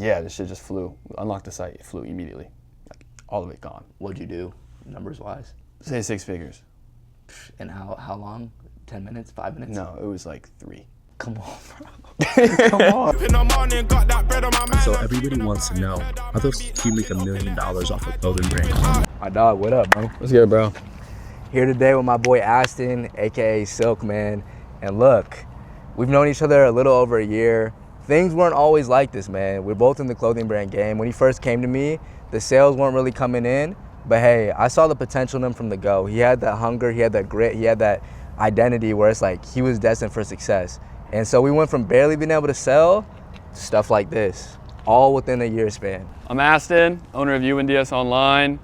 Yeah, this shit just flew. Unlocked the site, it flew immediately. Like, all of it gone. What'd you do, numbers-wise? Say 6 figures. And how long? 10 minutes? 5 minutes? No, it was like 3. Come on, bro. Come on. So everybody wants to know, how the f do you make $1 million off a clothing brand? My dog, what up, bro? What's good, bro? Here today with my boy Aston, aka Silk, man. And look, we've known each other a little over a year. Things weren't always like this, man. We're both in the clothing brand game. When he first came to me, the sales weren't really coming in. But hey, I saw the potential in him from the go. He had that hunger, he had that grit, he had that identity where it's like he was destined for success. And so we went from barely being able to sell to stuff like this, all within a year span. I'm Aston, owner of UNDS Online.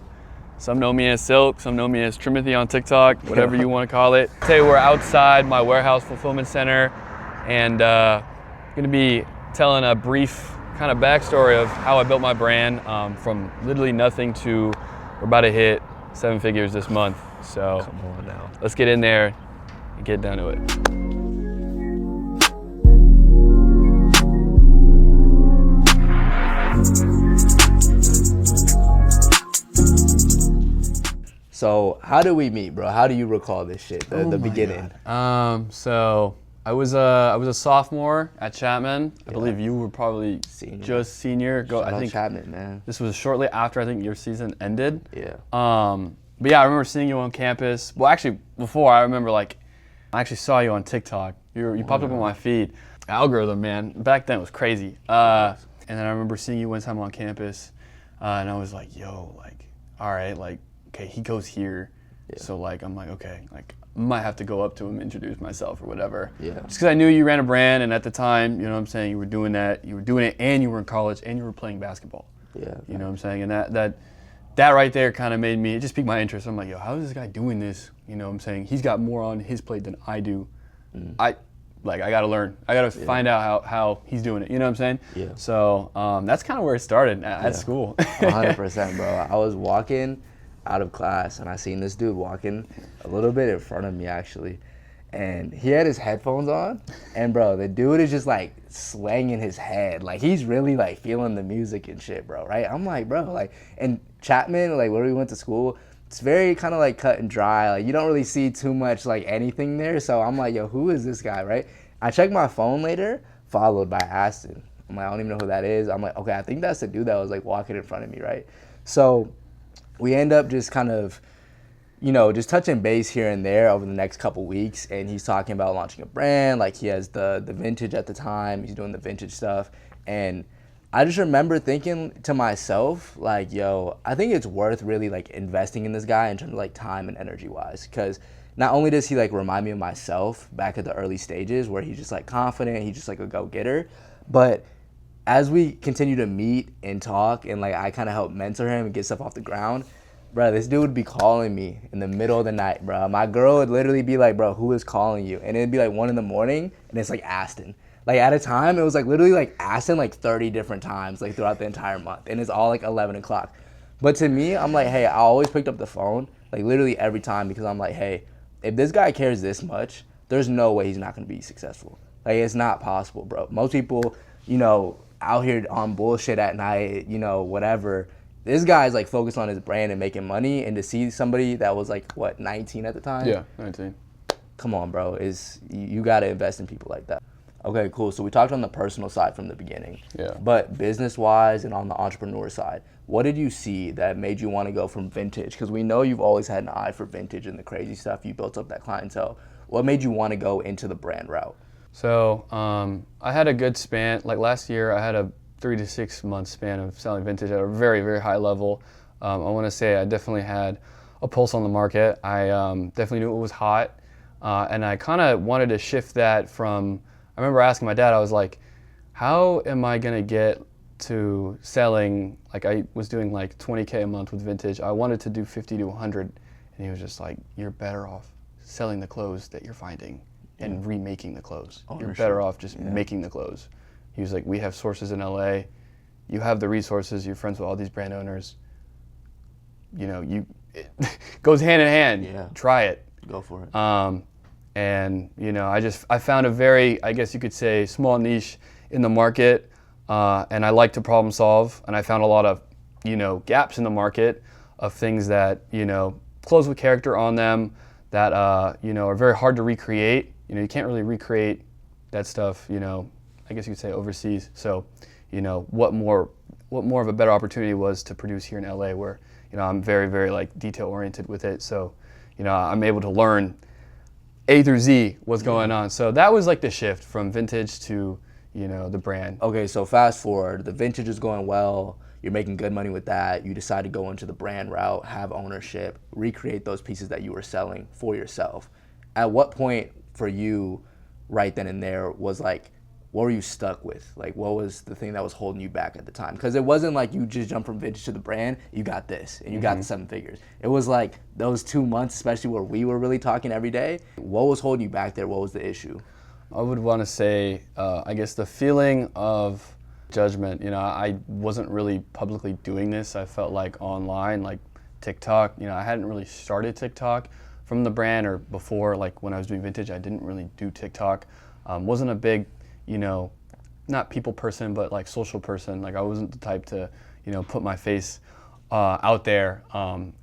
Some know me as Silk, some know me as Trimothy on TikTok, whatever you want to call it. Today we're outside my warehouse fulfillment center and gonna be telling a brief kind of backstory of how I built my brand from literally nothing to we're about to hit 7 figures this month. So Come on now. let's get in there and get down to it. So how did we meet, bro? How do you recall this shit, the beginning? So I was a sophomore at Chapman. I believe you were probably just senior. Shout out Chapman, man. This was shortly after I think your season ended. Yeah. But yeah, I remember seeing you on campus. Well, actually, before I remember I actually saw you on TikTok. You popped up on my feed. Algorithm, man. Back then it was crazy. And then I remember seeing you one time on campus, and I was like, yo, all right, okay, he goes here. Yeah. So I'm like, okay, I might have to go up to him, introduce myself or whatever. Yeah. Just because I knew you ran a brand, and at the time, you know what I'm saying, you were doing that. You were doing it, and you were in college, and you were playing basketball. Yeah. You know what I'm saying, and that right there kind of made me, it just piqued my interest. I'm like, yo, how is this guy doing this? You know what I'm saying? He's got more on his plate than I do. I gotta learn. I gotta find out how he's doing it. You know what I'm saying? Yeah. So that's kind of where it started at school. 100%, bro. I was walking out of class and I seen this dude walking a little bit in front of me actually, and he had his headphones on, and bro, the dude is just slanging his head, he's really feeling the music and shit, bro. Right? I'm like, bro, and Chapman, where we went to school, it's very kind of cut and dry. You don't really see too much anything there. So I'm like, yo, who is this guy, right? I checked my phone later, followed by Aston. I'm like, I don't even know who that is. I'm like, okay, I think that's the dude that was walking in front of me, right? So we end up just kind of, just touching base here and there over the next couple weeks. And he's talking about launching a brand. He has the vintage at the time. He's doing the vintage stuff. And I just remember thinking to myself, yo, I think it's worth really investing in this guy in terms of time and energy wise. Because not only does he remind me of myself back at the early stages where he's just confident, he's just a go-getter, but as we continue to meet and talk and I kind of help mentor him and get stuff off the ground, bro, this dude would be calling me in the middle of the night, bro. My girl would literally be like, bro, who is calling you? And it'd be 1 in the morning and it's Aston. At a time, it was literally Aston 30 different times throughout the entire month. And it's all 11 o'clock. But to me, I'm like, hey, I always picked up the phone literally every time because I'm like, hey, if this guy cares this much, there's no way he's not going to be successful. It's not possible, bro. Most people, out here on bullshit at night, whatever. This guy's focused on his brand and making money, and to see somebody that was 19 at the time? Yeah, 19. Come on, bro. You got to invest in people like that. Okay, cool. So we talked on the personal side from the beginning. Yeah. But business-wise and on the entrepreneur side, what did you see that made you want to go from vintage? Because we know you've always had an eye for vintage and the crazy stuff. You built up that clientele. What made you want to go into the brand route? So I had a good span. Last year, I had a 3 to 6 month span of selling vintage at a very, very high level. I want to say I definitely had a pulse on the market. I definitely knew it was hot. And I kind of wanted to shift that from, I remember asking my dad, I was like, how am I going to get to selling, I was doing $20K a month with vintage. I wanted to do 50 to 100. And he was just like, you're better off selling the clothes that you're finding and remaking the clothes. You're better off just making the clothes. He was like, we have sources in LA. You have the resources. You're friends with all these brand owners. It goes hand in hand. Yeah. Try it. Go for it. And I found a very, I guess you could say, small niche in the market. and I like to problem solve, and I found a lot of, gaps in the market of things that, clothes with character on them that, are very hard to recreate. You can't really recreate that stuff, I guess you could say overseas. So, what more of a better opportunity was to produce here in LA, where, I'm very, very like detail oriented with it. So, I'm able to learn A through Z what's going on. So that was like the shift from vintage to, the brand. Okay, so fast forward, the vintage is going well. You're making good money with that. You decide to go into the brand route, have ownership, recreate those pieces that you were selling for yourself. At what point for you, right then and there, was like, what were you stuck with? Like, what was the thing that was holding you back at the time? Because it wasn't like you just jumped from vintage to the brand, you got this, and you got the 7 figures. It was like those 2 months, especially where we were really talking every day. What was holding you back there? What was the issue? I would want to say, I guess the feeling of judgment. I wasn't really publicly doing this. I felt like online, like TikTok, I hadn't really started TikTok from the brand, or before, like when I was doing vintage, I didn't really do TikTok. Wasn't a big, not people person, but like social person. Like I wasn't the type to, put my face out there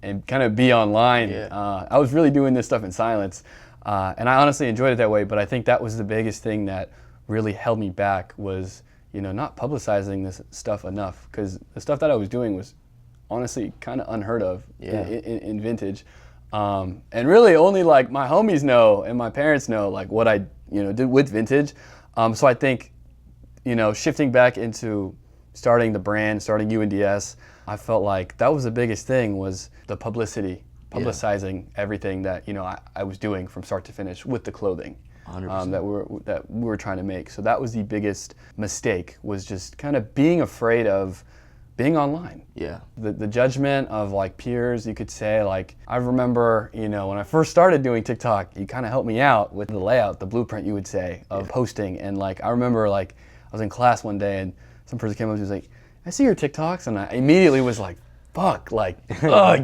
and kind of be online. Yeah. I was really doing this stuff in silence. And I honestly enjoyed it that way, but I think that was the biggest thing that really held me back was, not publicizing this stuff enough, because the stuff that I was doing was honestly kind of unheard of in vintage. And really only like my homies know and my parents know like what I, did with vintage. So I think, shifting back into starting the brand, starting UNDS, I felt like that was the biggest thing, was the publicity, publicizing everything that, I was doing from start to finish with the clothing. That we were trying to make. So that was the biggest mistake, was just kind of being afraid of being online. Yeah. The judgment of like peers, you could say. Like I remember, when I first started doing TikTok, you kind of helped me out with the layout, the blueprint, you would say, of posting. And like I remember, like I was in class one day and some person came up and was like, "I see your TikToks," and I immediately was like, fuck, like,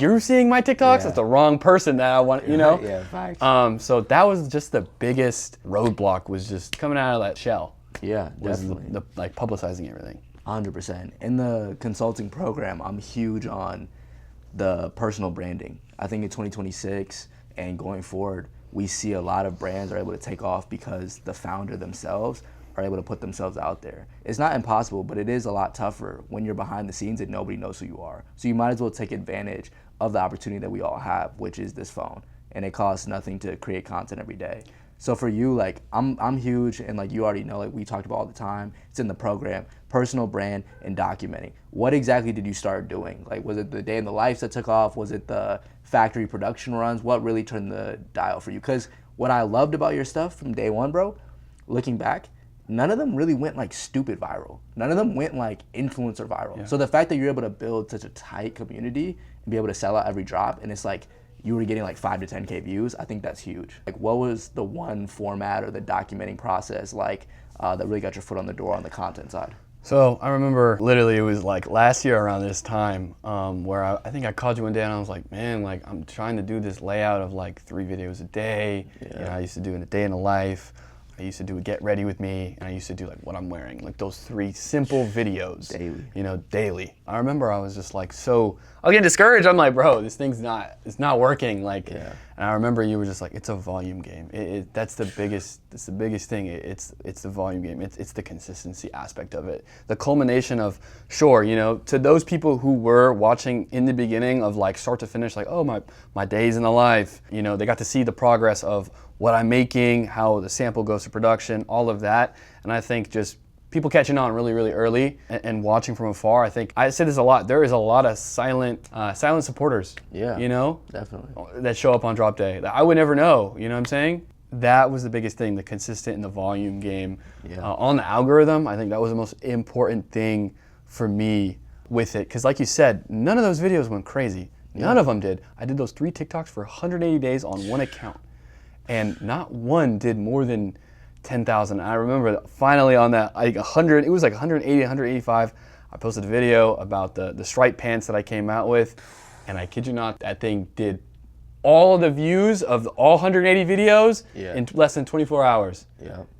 you're seeing my TikToks? That's the wrong person that I want, Yeah, facts. So that was just the biggest roadblock, was just coming out of that shell. Yeah, Was definitely. like publicizing everything. 100%. In the consulting program, I'm huge on the personal branding. I think in 2026 and going forward, we see a lot of brands are able to take off because the founder themselves are able to put themselves out there. It's not impossible, but it is a lot tougher when you're behind the scenes and nobody knows who you are. So you might as well take advantage of the opportunity that we all have, which is this phone. And it costs nothing to create content every day. So for you, like I'm huge, and like you already know, like we talked about all the time, it's in the program, personal brand and documenting. What exactly did you start doing? Like, was it the day in the life that took off? Was it the factory production runs? What really turned the dial for you? Because what I loved about your stuff from day one, bro, looking back, none of them really went like stupid viral. None of them went like influencer viral. Yeah. So the fact that you're able to build such a tight community and be able to sell out every drop, and it's like you were getting like 5 to 10K views, I think that's huge. Like, what was the one format or the documenting process like that really got your foot on the door on the content side? So I remember literally it was like last year around this time where I think I called you one day and I was like, man, like I'm trying to do this layout of like 3 videos a day. I used to do in a day in the life. I used to do a get ready with me, and I used to do like what I'm wearing, like those 3 simple videos. Daily. I remember I was just like, I was getting discouraged. I'm like, bro, this thing's it's not working. Like, and I remember you were just like, it's a volume game. That's the biggest thing. It's the volume game. It's the consistency aspect of it. The culmination of, sure, to those people who were watching in the beginning of like start to finish, like, oh, my days in the life, they got to see the progress of what I'm making, how the sample goes to production, all of that. And I think just people catching on really, really early and watching from afar. I think I say this a lot. There is a lot of silent supporters. Yeah, definitely. That show up on drop day that I would never know. You know what I'm saying? That was the biggest thing, the consistent and the volume game. On the algorithm, I think that was the most important thing for me with it. Because like you said, none of those videos went crazy. None of them did. I did those 3 TikToks for 180 days on one account. And not one did more than 10,000. I remember finally on that, like 100, it was like 180, 185. I posted a video about the striped pants that I came out with. And I kid you not, that thing did all the views of all 180 videos in less than 24 hours.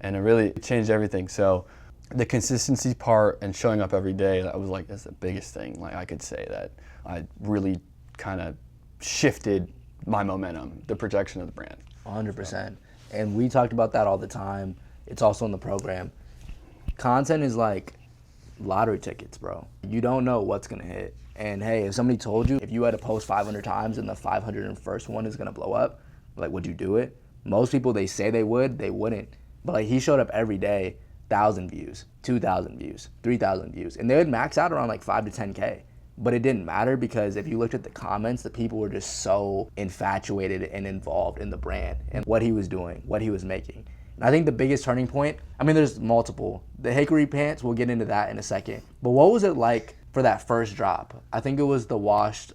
And it really changed everything. So the consistency part and showing up every day, that was like, that's the biggest thing. Like I could say that I really kind of shifted my momentum, the projection of the brand. 100%. And we talked about that all the time. It's also in the program. Content is like lottery tickets, bro. You don't know what's gonna hit. And hey, if somebody told you if you had to post 500 times and the 501st one is gonna blow up, like, would you do it? Most people, they say they would, they wouldn't. But like, he showed up every day, 1,000 views, 2,000 views, 3,000 views, and they would max out around like 5 to 10K. But it didn't matter because if you looked at the comments, the people were just so infatuated and involved in the brand and what he was doing, what he was making. And I think the biggest turning point, I mean, there's multiple. The Hickory pants, we'll get into that in a second. But what was it like for that first drop? I think it was the washed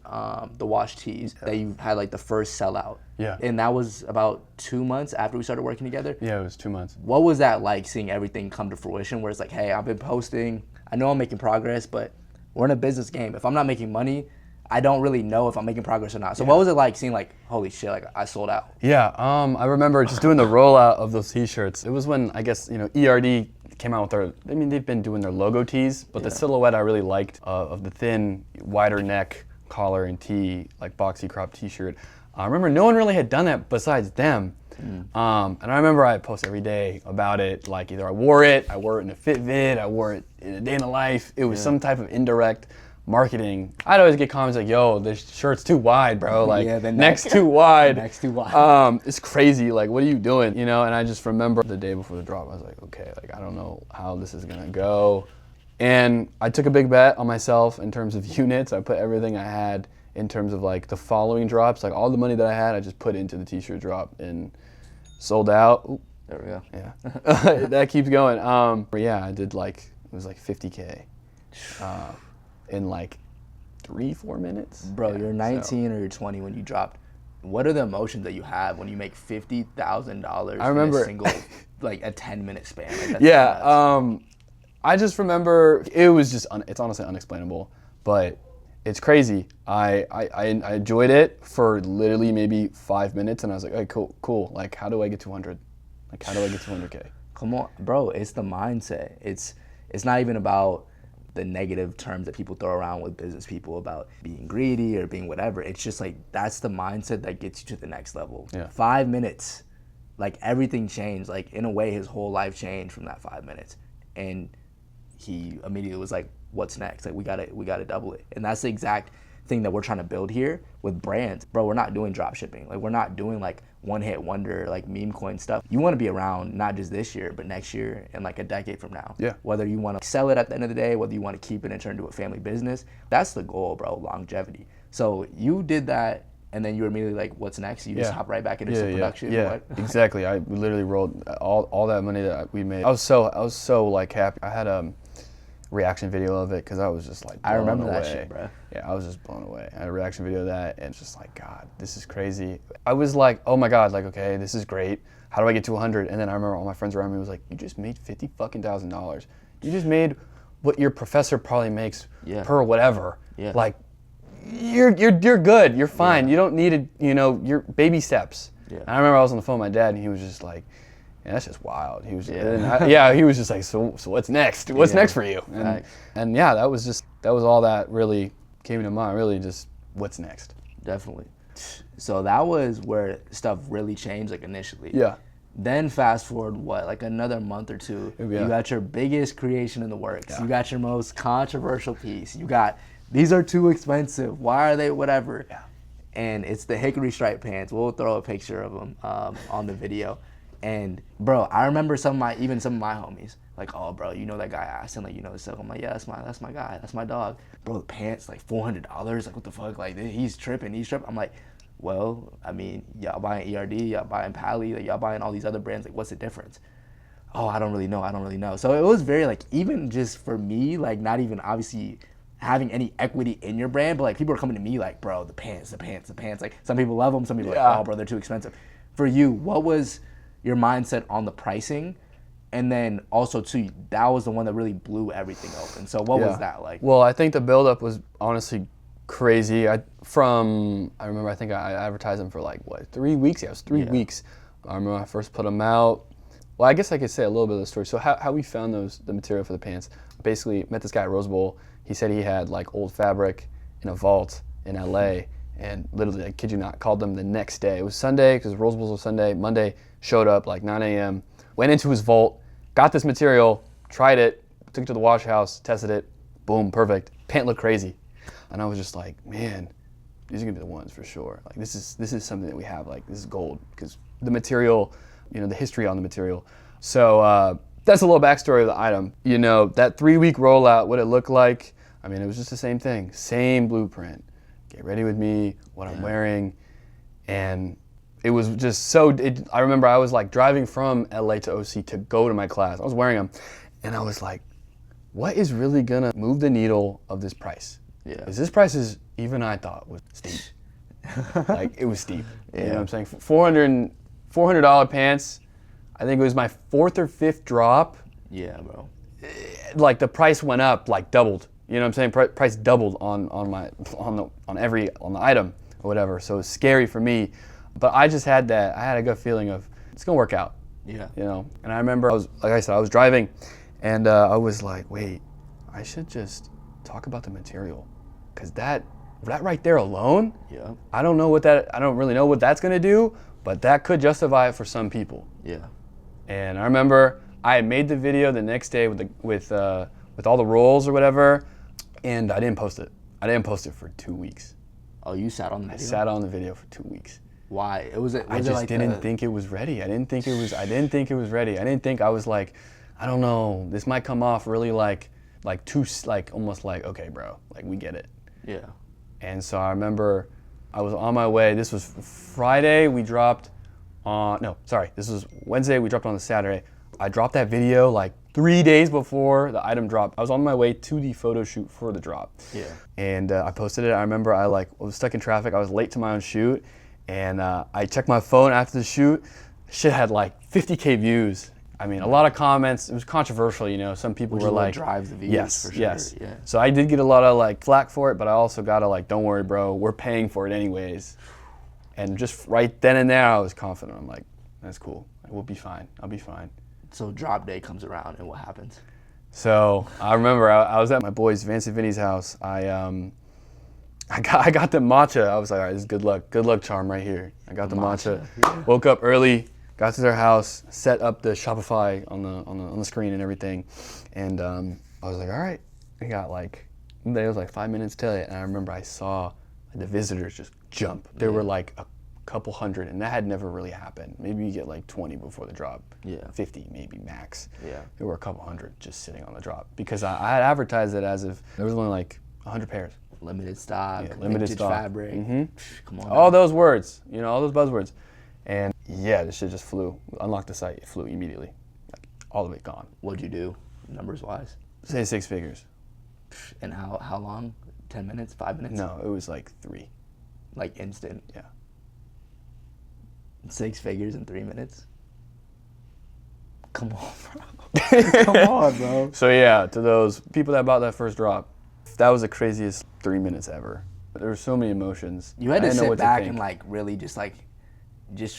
tees that you had like the first sellout. Yeah. And that was about 2 months after we started working together. Yeah, it was 2 months. What was that like, seeing everything come to fruition where it's like, hey, I've been posting, I know I'm making progress, but we're in a business game. If I'm not making money, I don't really know if I'm making progress or not. So what was it like seeing like, holy shit, like I sold out? Yeah, I remember just doing the rollout of those t-shirts. It was when, I guess, ERD came out with they've been doing their logo tees, but the silhouette I really liked of the thin, wider neck collar and tee, like boxy crop t-shirt. I remember no one really had done that besides them. And I remember I post every day about it, like either I wore it in a fit vid, I wore it in a day in the life. It was some type of indirect marketing. I'd always get comments like, yo, this shirt's too wide, bro. Like, the neck's too wide. Neck's too wide. It's crazy. Like, what are you doing? And I just remember the day before the drop, I was like, okay, like, I don't know how this is gonna go. And I took a big bet on myself in terms of units. I put everything I had in terms of like the following drops, like all the money that I had, I just put into the t-shirt drop and sold out. Ooh, there we go. Yeah, that keeps going. But yeah, I did like, it was like 50K in like 3-4 minutes. Bro, Yeah, you're 19 or you're 20 when you dropped. What are the emotions that you have when you make $50,000 I remember in a single, like a 10-minute span? Like, that's yeah, nuts. I just remember it was just, it's honestly unexplainable, but it's crazy. I enjoyed it for literally maybe 5 minutes, and I was like, hey, cool. Like, how do I get 200? Like, how do I get 200K? Come on, bro. It's the mindset. It's not even about the negative terms that people throw around with business people about being greedy or being whatever. It's just like, that's the mindset that gets you to the next level. Yeah. 5 minutes, like everything changed. Like, in a way, his whole life changed from that 5 minutes. And he immediately was like, what's next? Like, we gotta double it. And that's the exact thing that we're trying to build here with brands. Bro, we're not doing drop shipping. Like, we're not doing like one hit wonder, like meme coin stuff. You want to be around not just this year, but next year and like a decade from now. Yeah. Whether you want to sell it at the end of the day, whether you want to keep it and turn it into a family business, that's the goal, bro, longevity. So you did that, and then you were immediately like, what's next? You just hop right back into some production. Yeah, What? exactly. We literally rolled all that money that we made. I was so like happy. I had a reaction video of it because I was just like blown I remember away. that shit, bro. Yeah, I was just blown away. I had a reaction video of that, and it's just like, God, this is crazy. I was like, oh my God, like, okay, this is great. How do I get to 100? And then I remember all my friends around me was like, you just made $50,000. You just made what your professor probably makes per whatever. Yeah. Like, you're good. You're fine. You don't need it. Your baby steps. Yeah. And I remember I was on the phone with my dad, and he was just like, yeah, that's just wild. He was, he was just like, so what's next? What's next for you? And yeah, that was all that really came to mind. Really, just what's next? Definitely. So that was where stuff really changed, like initially. Yeah. Then fast forward, like another month or two, you got your biggest creation in the works. Yeah. You got your most controversial piece. You got, these are too expensive. Why are they whatever? Yeah. And it's the Hickory stripe pants. We'll throw a picture of them on the video. And bro, I remember some of my homies, like, oh bro, you know that guy Aston, like, you know this stuff. I'm like, yeah, that's my guy, that's my dog. Bro, the pants like $400, like what the fuck, like he's tripping. I'm like, well, I mean, y'all buying ERD, y'all buying Pally, like y'all buying all these other brands, like what's the difference? Oh, I don't really know. So it was very like, even just for me, like not even obviously having any equity in your brand, but like people are coming to me like, bro, the pants. Like some people love them, some people are like, oh bro, they're too expensive. For you, what was your mindset on the pricing? And then also too, that was the one that really blew everything open. So what was that like? Well, I think the buildup was honestly crazy. I remember I think I advertised them for like 3 weeks. Yeah, it was 3 weeks. I remember I first put them out. Well, I guess I could say a little bit of the story. So how we found the material for the pants, basically met this guy at Rose Bowl. He said he had like old fabric in a vault in LA, and literally, I kid you not, called them the next day. It was Sunday, because Rose Bowl was Sunday. Monday, showed up like 9 a.m., went into his vault, got this material, tried it, took it to the wash house, tested it, boom, perfect. Pant looked crazy. And I was just like, man, these are gonna be the ones for sure. Like this is something that we have, like this is gold, because the material, you know, the history on the material. So that's a little backstory of the item. You know, that 3-week rollout, what it looked like, I mean, it was just the same thing, same blueprint. Get ready with me, what I'm wearing, and it was just so, I remember I was like driving from LA to OC to go to my class. I was wearing them, and I was like, what is really gonna move the needle of this price? Yeah. Because this price is, even I thought, was steep. Like, it was steep. You know what I'm saying? $400 pants, I think it was my 4th or 5th drop. Yeah, bro. Like, the price went up, like doubled. You know what I'm saying? Price doubled on the item or whatever. So it was scary for me. But I just had a good feeling of, it's gonna work out. Yeah. You know? And I remember, like I said, I was driving, and I was like, wait, I should just talk about the material. Because that right there alone, I don't really know what that's gonna do, but that could justify it for some people. Yeah. And I remember I had made the video the next day with all the rolls or whatever, and I didn't post it. I didn't post it for 2 weeks. Oh, you sat on the video? I sat on the video for 2 weeks. Why? I just didn't think it was ready. I didn't think it was ready. I didn't think, I was like, I don't know, this might come off really like almost like, okay, bro, like we get it. Yeah. And so I remember I was on my way. This was Friday. This was Wednesday. We dropped on the Saturday. I dropped that video like 3 days before the item dropped. I was on my way to the photo shoot for the drop. Yeah. And I posted it. I remember I was stuck in traffic. I was late to my own shoot. And I checked my phone after the shoot. Shit had like 50K views. I mean, a lot of comments. It was controversial, you know. Some people were like, drives the views, yes, for sure. yes. Yeah. So I did get a lot of like flack for it, but I also got to like, don't worry, bro, we're paying for it anyways. And just right then and there, I was confident. I'm like, that's cool. We'll be fine. I'll be fine. So drop day comes around, and what happens? So I remember I was at my boys, Vance and Vinny's house. I got the matcha. I was like, all right, this is good luck charm right here. I got the matcha. Yeah. Woke up early. Got to their house, set up the Shopify on the screen and everything, and I was like, all right. We got like, it was like 5 minutes till it, and I remember I saw the visitors just jump. There were like a couple hundred, and that had never really happened. Maybe you get like 20 before the drop. Yeah. 50 maybe max. Yeah. There were a couple hundred just sitting on the drop because I had advertised it as if there was only like 100 pairs. Limited stock, limited stock. Fabric. Mm-hmm. Come on. All those words, you know, all those buzzwords. And yeah, this shit just flew. Unlocked the site, it flew immediately. Like, all the way gone. What'd you do, numbers wise? Say 6 figures. And how long? 10 minutes, 5 minutes? No, it was like 3. Like instant? Yeah. 6 figures in 3 minutes? Come on, bro. Come on, bro. So yeah, to those people that bought that first drop, that was the craziest 3 minutes ever. There were so many emotions. You had to sit back and like really just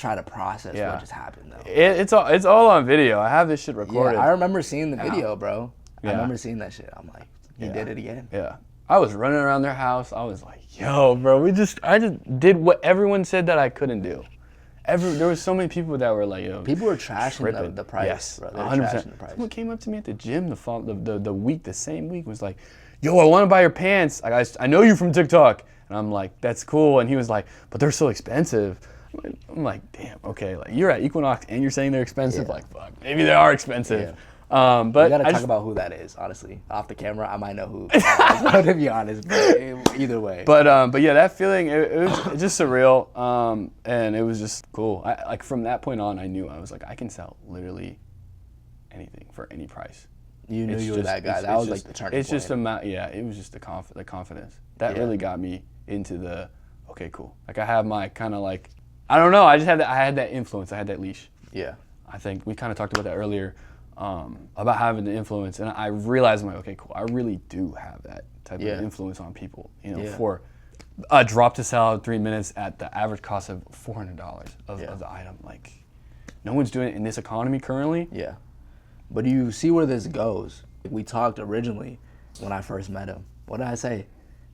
try to process what just happened though. It's all on video. I have this shit recorded. Yeah, I remember seeing the video, bro. I remember seeing that shit. I'm like, he did it again. Yeah. I was running around their house. I was like, yo, bro, I just did what everyone said that I couldn't do. There was so many people that were like, yo. People were trashing the price, yes, bro. They were 100%. trashing the price. Someone came up to me at the gym the same week was like, yo, I want to buy your pants. I know you from TikTok. And I'm like, that's cool. And he was like, but they're so expensive. I'm like, damn, okay. Like, you're at Equinox and you're saying they're expensive. Yeah. Like, fuck, maybe they are expensive. Yeah. But we gotta talk about who that is, honestly. Off the camera, I might know who that is, to be honest, but either way. But yeah, that feeling, it was just surreal, and it was just cool. Like from that point on, I knew, I was like, I can sell literally anything for any price. You knew you were that guy. That was like the turning point. It's just it was just the confidence. That really got me into the, okay, cool. Like I have my kind of like, I don't know, I had that influence, I had that leash. Yeah. I think we kind of talked about that earlier, about having the influence, and I realized, I'm like, okay, cool, I really do have that type of influence on people, you know, for a drop to sell in 3 minutes at the average cost of $400 of the item, like, no one's doing it in this economy currently. Yeah. But do you see where this goes? We talked originally when I first met him. What did I say?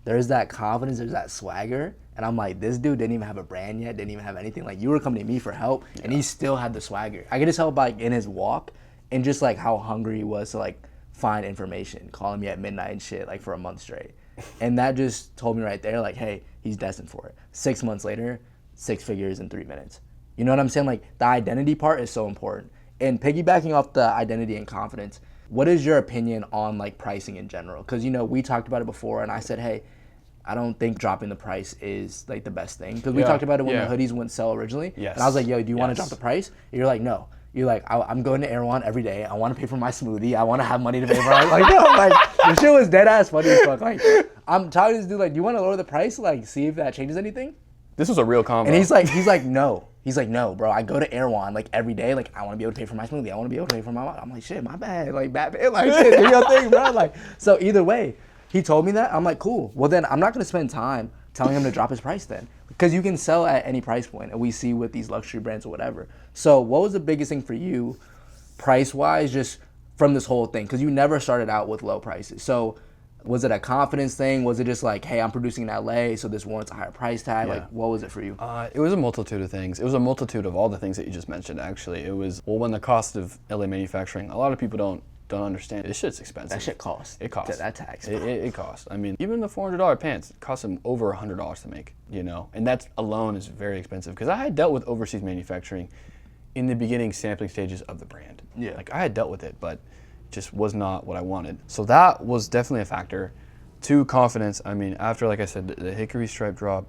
There's that confidence, there's that swagger. And I'm like, this dude didn't even have a brand yet, didn't even have anything. Like, you were coming to me for help, and he still had the swagger. I could just tell, like, in his walk and just, like, how hungry he was to, like, find information, calling me at midnight and shit, like, for a month straight. And that just told me right there, like, hey, he's destined for it. 6 months later, 6 figures in 3 minutes. You know what I'm saying? Like, the identity part is so important. And piggybacking off the identity and confidence, what is your opinion on, like, pricing in general? Because, you know, we talked about it before, and I said, hey, I don't think dropping the price is, like, the best thing. Because we talked about it when the hoodies wouldn't sell originally. Yes. And I was like, yo, do you want to drop the price? And you're like, no. You're like, I'm going to Erewhon every day. I want to pay for my smoothie. I want to have money to pay for it. Like, yo, like, the shit was dead ass funny as fuck. Like, I'm talking to this dude, like, do you want to lower the price? Like, see if that changes anything? This was a real combo. And he's like, no. He's like, no, bro. I go to Erewhon like every day. Like, I want to be able to pay for my smoothie. I want to be able to pay for my. I'm like, shit, my bad. Like, Batman. Like, shit, do your thing, bro. Like, so either way, he told me that. I'm like, cool. Well, then I'm not gonna spend time telling him to drop his price then, because you can sell at any price point, and we see with these luxury brands or whatever. So, what was the biggest thing for you, price-wise, just from this whole thing? Because you never started out with low prices. So, was it a confidence thing? Was it just like, hey, I'm producing in LA, so this warrants a higher price tag? Like, what was it for you? It was a multitude of things. It was a multitude of all the things that you just mentioned, actually. It was, well, when the cost of LA manufacturing, a lot of people don't understand. This shit's expensive. That shit costs. It costs. That tax. It costs. I mean, even the $400 pants cost them over $100 to make, you know? And that alone is very expensive, because I had dealt with overseas manufacturing in the beginning sampling stages of the brand. Yeah. Like, I had dealt with it, but just was not what I wanted. So that was definitely a factor. 2, confidence. I mean, after, like I said, the hickory stripe drop,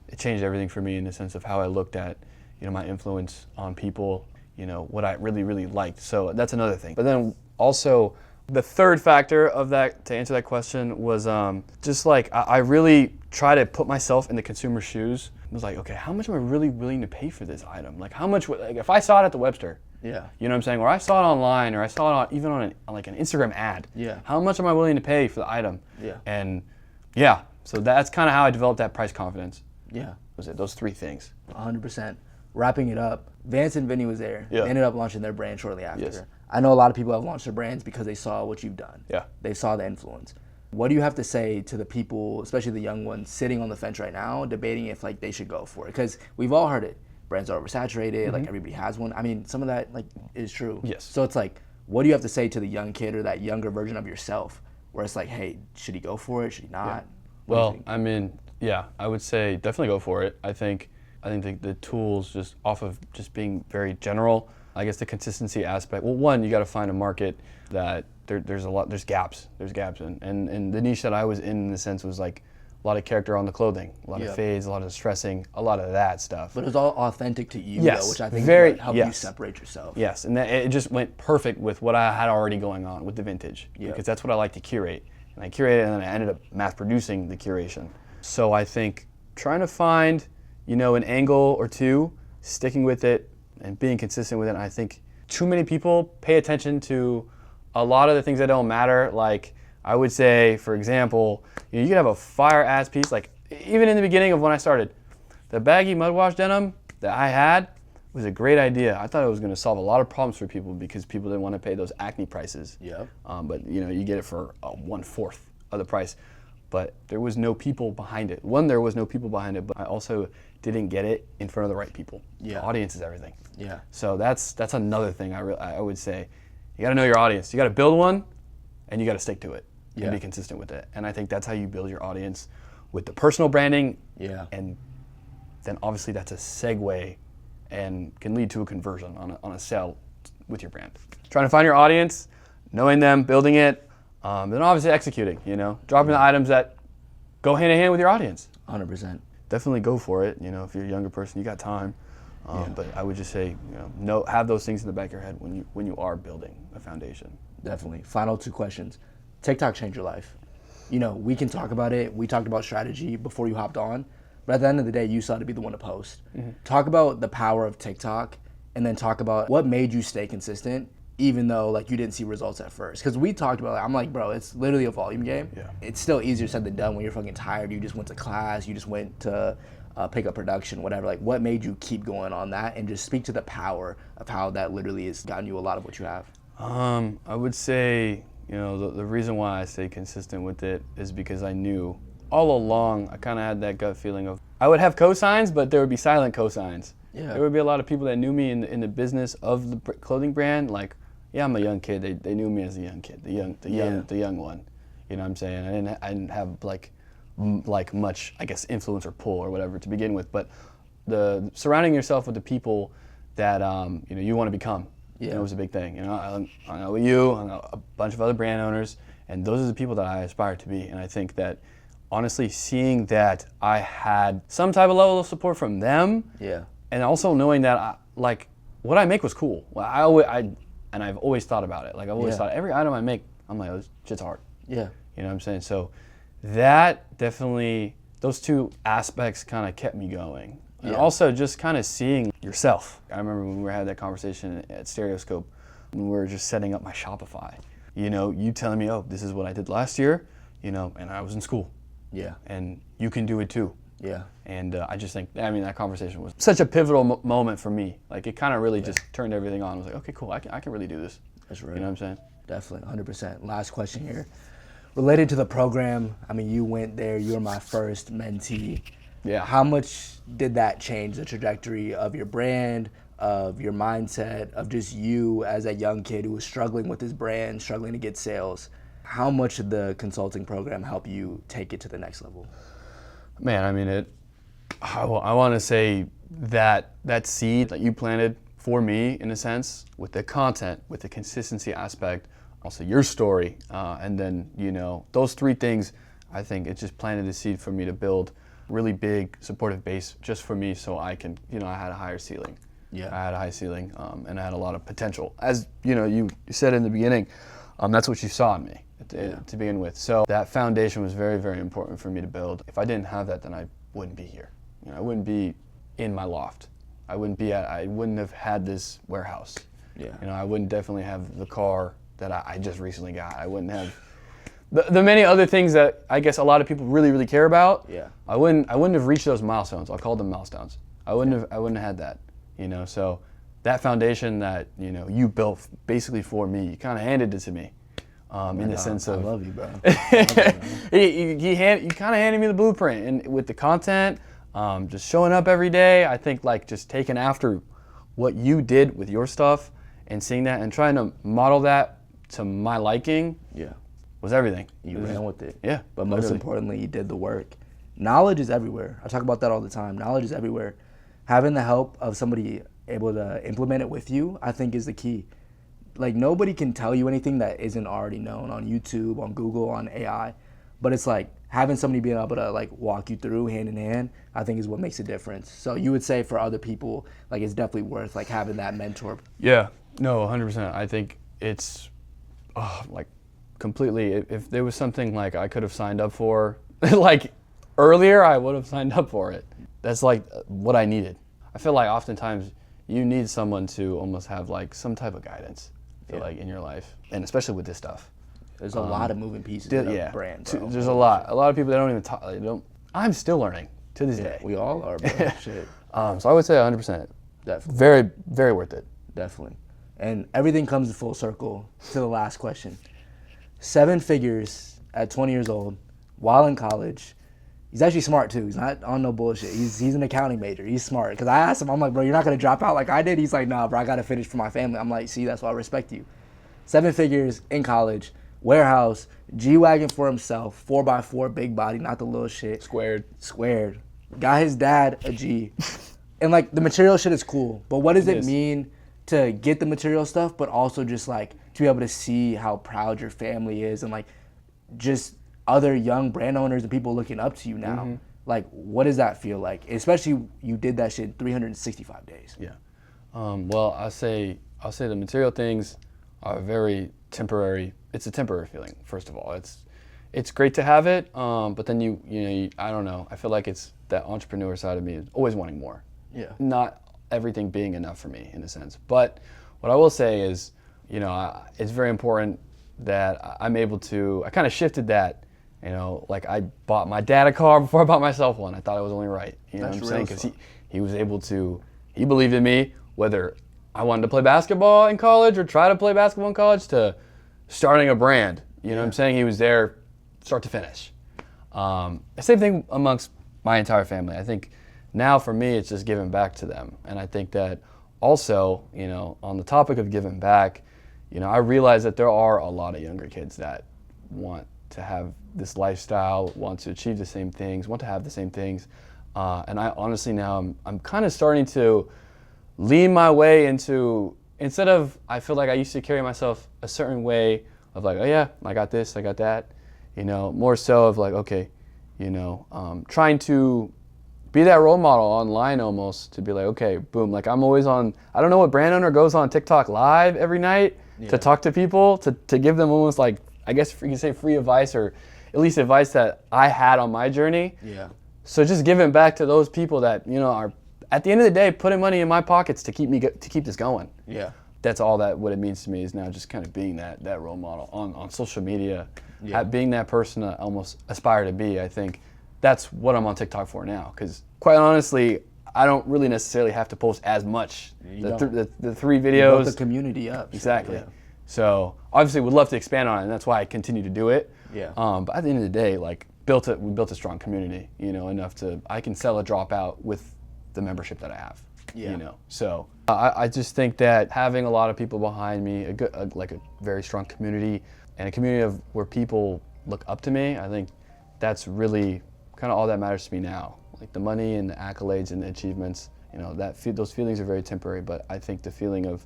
it changed everything for me in the sense of how I looked at, you know, my influence on people, you know, what I really, really liked. So that's another thing. But then also, the third factor of that, to answer that question, was just like, I really try to put myself in the consumer's shoes. I was like, okay, how much am I really willing to pay for this item? Like, how much, like, if I saw it at the Webster, Yeah. you know what I'm saying? Or I saw it online, or I saw it on, even on like an Instagram ad. Yeah. How much am I willing to pay for the item? Yeah. And yeah, so that's kind of how I developed that price confidence. Yeah. Was it those 3 things? 100%. Wrapping it up, Vance and Vinny was there. Yeah. They ended up launching their brand shortly after. Yes. I know a lot of people have launched their brands because they saw what you've done. Yeah. They saw the influence. What do you have to say to the people, especially the young ones, sitting on the fence right now, debating if, like, they should go for it? Because we've all heard it. Brands are oversaturated. Like, everybody has one. I mean, some of that, like, is true. Yes. So it's like, what do you have to say to the young kid or that younger version of yourself, where it's like, hey, should he go for it? Should he not? Yeah. What do you Well, think? I mean, yeah, I would say definitely go for it. I think the tools, just off of just being very general, I guess the consistency aspect. Well, one, you got to find a market that there's gaps in. And the niche that I was in the sense, was like a lot of character on the clothing, a lot of fades, a lot of distressing, a lot of that stuff. But it was all authentic to you, Yes, though, which I think very- is what helped you separate yourself. Yes, and it just went perfect with what I had already going on with the vintage, because that's what I like to curate. And I curated, and then I ended up mass producing the curation. So I think trying to find, you know, an angle or two, sticking with it and being consistent with it. And I think too many people pay attention to a lot of the things that don't matter. Like, I would say, for example, you could have a fire ass piece, like even in the beginning of when I started, the baggy mud wash denim that I had was a great idea. I thought it was going to solve a lot of problems for people, because people didn't want to pay those Acne prices. Yep. But you know, you get it for 1/4 of the price. But there was no people behind it. One, there was no people behind it, but I also didn't get it in front of the right people. Yeah. The audience is everything. Yeah. So that's another thing I would say. You got to know your audience. You got to build one, and you got to stick to it and be consistent with it. And I think that's how you build your audience, with the personal branding. Yeah. And then obviously that's a segue and can lead to a conversion on a sale with your brand. Trying to find your audience, knowing them, building it, then obviously executing, you know, dropping the items that go hand in hand with your audience. 100%. Definitely go for it. You know, if you're a younger person, you got time. But I would just say, you know, have those things in the back of your head when you are building a foundation. Definitely. Final 2 questions. TikTok changed your life. You know, we can talk about it. We talked about strategy before you hopped on. But at the end of the day, you saw to be the one to post. Talk about the power of TikTok, and then talk about what made you stay consistent, even though, like, you didn't see results at first. Because we talked about it. I'm like, bro, it's literally a volume game. Yeah. It's still easier said than done when you're fucking tired. You just went to class. You just went to pick up production, whatever. Like, what made you keep going on that, and just speak to the power of how that literally has gotten you a lot of what you have. I would say, the reason why I stay consistent with it is because I knew all along, I kind of had that gut feeling of, I would have cosigns, but there would be silent cosigns. Yeah. There would be a lot of people that knew me in the business of the clothing brand. Like, yeah, I'm a young kid. They knew me as a young kid, the young one. You know what I'm saying? I didn't have like much, I guess, influence or pull or whatever to begin with. But the surrounding yourself with the people that you want to become, was a big thing. I hung out with you, hung out with a bunch of other brand owners, and those are the people that I aspire to be. And I think that, honestly, seeing that I had some type of level of support from them, and also knowing that what I make was cool. Well, I've always thought about it. Like, I've always thought every item I make, I'm like, oh, this shit's hard. Yeah. You know what I'm saying? So that definitely, those two aspects kind of kept me going. And also just kind of seeing yourself. I remember when we had that conversation at Stereoscope when we were just setting up my Shopify. You telling me, oh, this is what I did last year, and I was in school. Yeah. And you can do it too. Yeah. And I just think, that conversation was such a pivotal moment for me. Like, it kind of really just turned everything on. I was like, okay, cool, I can really do this. That's right. You know what I'm saying? Definitely, 100%. Last question here. Related to the program, you went there, you were my first mentee. Yeah. How much did that change the trajectory of your brand, of your mindset, of just you as a young kid who was struggling with his brand, struggling to get sales? How much did the consulting program help you take it to the next level? Man, I want to say that seed that you planted for me, in a sense, with the content, with the consistency aspect, also your story, and then, those three things, I think it just planted the seed for me to build really big supportive base just for me, so I can, I had a higher ceiling. Yeah. I had a high ceiling, and I had a lot of potential. As, you said in the beginning, that's what you saw in me to begin with. So that foundation was very, very important for me to build. If I didn't have that, then I wouldn't be here. I wouldn't be in my loft. I wouldn't have had this warehouse. Yeah. I wouldn't definitely have the car that I just recently got. I wouldn't have the many other things that I guess a lot of people really, really care about. Yeah. I wouldn't have reached those milestones. I'll call them milestones. I wouldn't have had that. So that foundation that you built basically for me, you kind of handed it to me. In the sense of, I love you, bro. you kind of handed me the blueprint, and with the content, just showing up every day. I think just taking after what you did with your stuff and seeing that and trying to model that to my liking. Yeah. Was everything. You ran with it. Yeah. But most importantly, you did the work. Knowledge is everywhere. I talk about that all the time. Knowledge is everywhere. Having the help of somebody able to implement it with you, I think, is the key. Like, nobody can tell you anything that isn't already known on YouTube, on Google, on AI. But it's like having somebody being able to walk you through hand in hand, I think, is what makes a difference. So you would say for other people, it's definitely worth having that mentor. Yeah. No, 100%. I think it's completely. If there was something I could have signed up for, earlier, I would have signed up for it. That's what I needed. I feel like oftentimes you need someone to almost have some type of guidance. In your life, and especially with this stuff. There's a lot of moving pieces in a brand, bro. There's a lot of people that don't even talk. I'm still learning to this day. We all are, bro. Shit. So I would say 100%. Definitely. Very, very worth it. Definitely. And everything comes full circle to the last question. 7 figures at 20 years old, while in college. He's actually smart too. He's not on no bullshit. He's an accounting major. He's smart. Because I asked him, I'm like, bro, you're not going to drop out like I did? He's like, nah, bro, I got to finish for my family. I'm like, see, that's why I respect you. 7 figures in college, warehouse, G-Wagon for himself, 4x4, big body, not the little shit. Squared. Got his dad a G. And the material shit is cool. But what does it mean to get the material stuff, but also just to be able to see how proud your family is and just other young brand owners and people looking up to you now? Mm-hmm. What does that feel like? Especially you did that shit in 365 days. Yeah. Well, I'll say the material things are very temporary. It's a temporary feeling, first of all. It's great to have it, but then you I don't know. I feel like it's that entrepreneur side of me is always wanting more. Yeah. Not everything being enough for me in a sense. But what I will say is, it's very important that I'm able to, I kind of shifted that You know, like I bought my dad a car before I bought myself one. I thought it was only right. You know That's what I'm saying? real Because he was able to, he believed in me, whether I wanted to play basketball in college or try to play basketball in college to starting a brand. You know what I'm saying? He was there start to finish. Same thing amongst my entire family. I think now for me, it's just giving back to them. And I think that also, you know, on the topic of giving back, you know, I realize that there are a lot of younger kids that want to have this lifestyle, want to achieve the same things, want to have the same things. And I honestly now I'm kind of starting to lean my way into, instead of, I feel like I used to carry myself a certain way of like, oh yeah, I got this, I got that, you know, more so of like, okay, you know, trying to be that role model online almost, to be like, okay, boom, like I'm always on, I don't know what brand owner goes on TikTok live every night to talk to people, to give them almost like, I guess you can say free advice, or at least advice that I had on my journey. Yeah. So just giving back to those people that, you know, are at the end of the day putting money in my pockets to keep this going. Yeah. That's all that what it means to me is now just kind of being that role model on social media, being that person I almost aspire to be. I think that's what I'm on TikTok for now, because quite honestly, I don't really necessarily have to post as much. The 3 videos. You built the community up. Exactly. Yeah. So obviously would love to expand on it, and that's why I continue to do it. Yeah. But at the end of the day, like we built a strong community, you know, enough to, I can sell a dropout with the membership that I have. Yeah. You know, so I just think that having a lot of people behind me, like a very strong community, and a community of where people look up to me, I think that's really kind of all that matters to me now. Like the money and the accolades and the achievements, you know, those feelings are very temporary, but I think the feeling of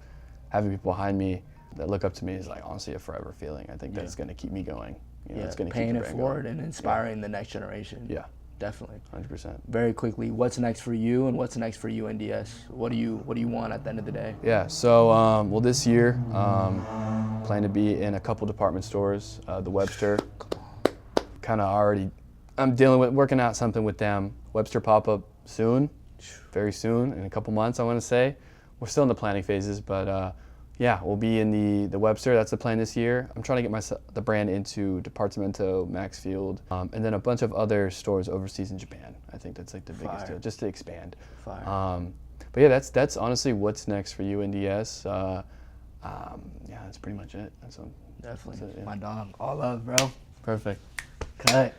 having people behind me that look up to me is like honestly a forever feeling. I think that's going to keep me going. You know, it's going to keep paying the it brand forward going. and inspiring the next generation. Yeah. Definitely. 100%. Very quickly, what's next for you and what's next for UNDS? What do you want at the end of the day? Yeah, so well this year, plan to be in a couple department stores. The Webster, kind of already, I'm working out something with them. Webster pop-up soon, very soon, in a couple months I want to say. We're still in the planning phases, but yeah, we'll be in the Webster. That's the plan this year. I'm trying to get the brand into Departamento, Maxfield, and then a bunch of other stores overseas in Japan. I think that's like the biggest deal, just to expand. Fire. But yeah, that's honestly what's next for UNDS. Yeah, that's pretty much it. Definitely. That's it, yeah. My dog. All love, bro. Perfect. Cut.